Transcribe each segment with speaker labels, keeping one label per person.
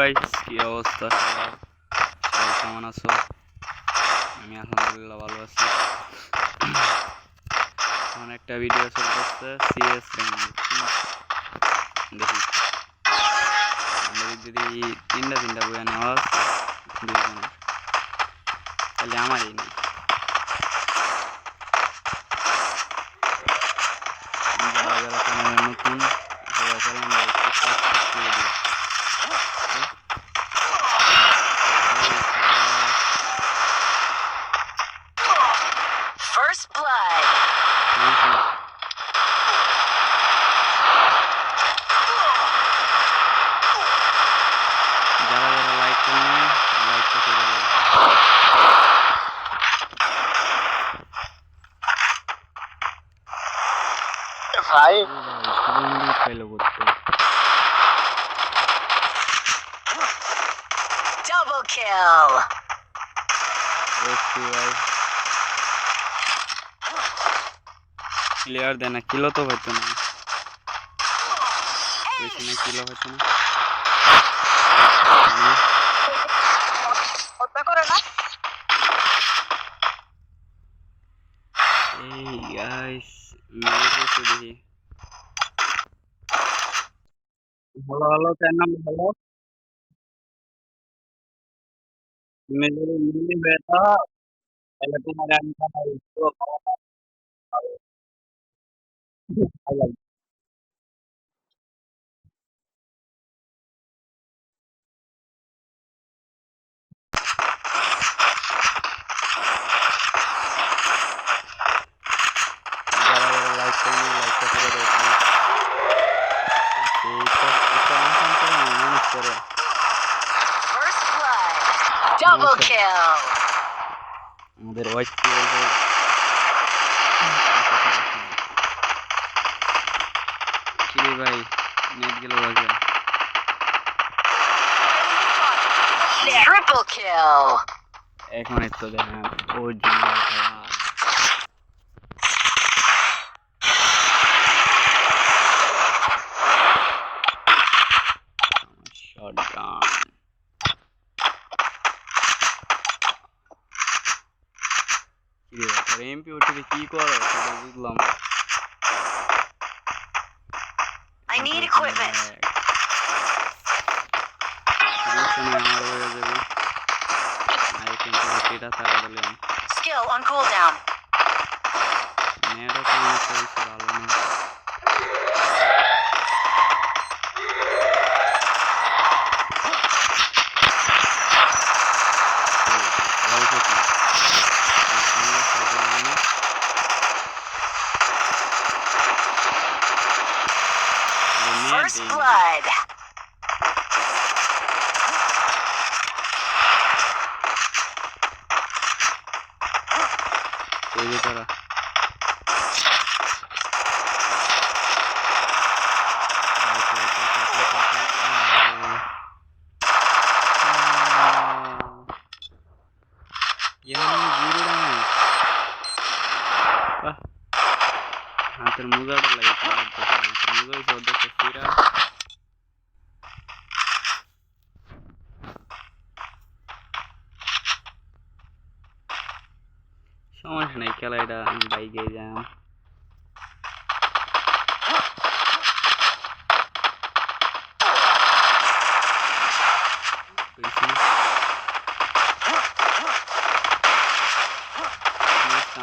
Speaker 1: Guys, কি অবস্থা সবার? সবাই কেমন আছো? আমি আলহামদুলিল্লাহ ভালো আছি। এখন একটা ভিডিও চলতেছে সিএস র্যাঙ্ক। দেখি আমাদের যদি তিনটা বইয়া নেওয়া দুইজনের, তাহলে আমারই নেই। যারা যারা চ্যানেলে নতুন সবাই চ্যানেলটা একটু সাবস্ক্রাইব করে দিও।
Speaker 2: First blood.
Speaker 1: যারা যারা লাইক করবেন লাইকটা করে দেবেন।
Speaker 2: ভাই double kill.
Speaker 1: ক্লিয়ার দেয় না, কিলো তো হইতো না, কিলো হইতো না। এই গাইস মেরে ফেলছে দেখি। হ্যালো হ্যালো, তার নাম হ্যালো। তুমি যদি মিলি বেটা তাহলে তোমার আমি খাবার পুরো খাওয়া খাওয়া। যারা যারা লাইক করবে লাইকটা করে দাও প্লিজ। এটা আনসান করে না, মানুষ করে।
Speaker 2: First blood. Double kill.
Speaker 1: আমাদের ওয়াইস কি বলবো, কিরে ভাই নেট গেল লাগে।
Speaker 2: Triple kill.
Speaker 1: এখন একটু দেখেন অরিজিনাল শটগান। কিরে তোর এমপি ওটিতে কি করো সেটা বুঝলাম।
Speaker 2: I need equipment.
Speaker 1: আমার হয়ে যাবে। আই কিন্তু এটা তারা দিলাম।
Speaker 2: Skill on cooldown.
Speaker 1: নেটও তো অনেক বেশি ভালো না।
Speaker 2: First blood.
Speaker 1: এই যে তারা হাতের মোজাটা লাগে, হাতের মোজা হয়েছে অর্ধেক ফিরা। সমস্যা নাই, খেলা এটা আমি বাইকে যাই।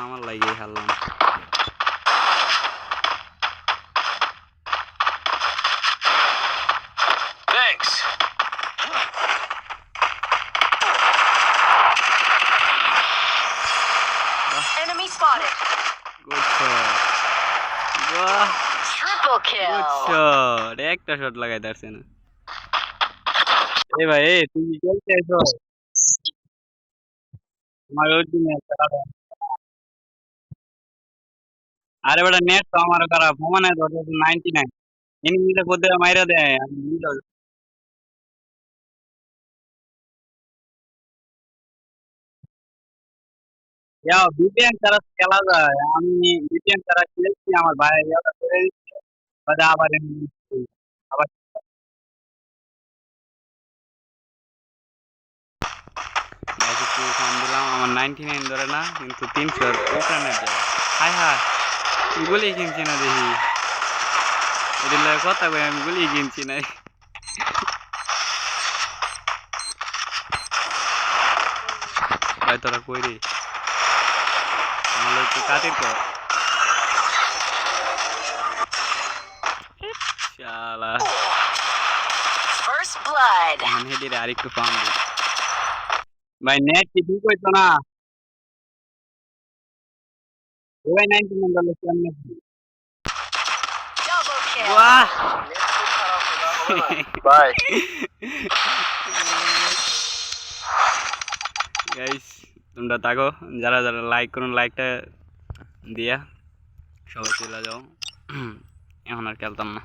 Speaker 1: আমার লাগে হারলাম।
Speaker 2: Thanks. Enemy spotted.
Speaker 1: Good shot. বাহ,
Speaker 2: Triple kill.
Speaker 1: good shot. একটা শট লাগাই দাঁড়ছে না। এই ভাই এই তুই কি খেলতে এসো? আমার ওই দিনে আরে বেটা নেট তো আমার খারাপ, সমানে তো 99 এনিমিটা কোথায় মাইরা দেয় আমি বিপিএন ছাড়া খেলা যায়। আমি বিপিএন ছাড়া খেলছি, আমার ভাই ইয়াটা করে দিচ্ছে, বাদে আবার এমনি আবার একটু কম দিলাম আমার 99 ধরে না কিন্তু 300 উপরে নেট যাবে হায় হায় গুলি কিনছি না দেখি এদের লাগে কথা কই আমি গুলি কিনছি না ভাই তোরা কই রে আমার একটু কাটির কর শালা
Speaker 2: First blood.
Speaker 1: এখন হেডিরে আরেকটু কম দিই ভাই নেট কি ঠিক হইতো না ওই 99 ডলার সামনে
Speaker 2: Double kill.
Speaker 1: বাহ
Speaker 3: বাই
Speaker 1: গাইস তোমরা থাকো যারা যারা লাইক করুন লাইকটা দিয়া সবাই চলে যাও এখন আর খেলতাম না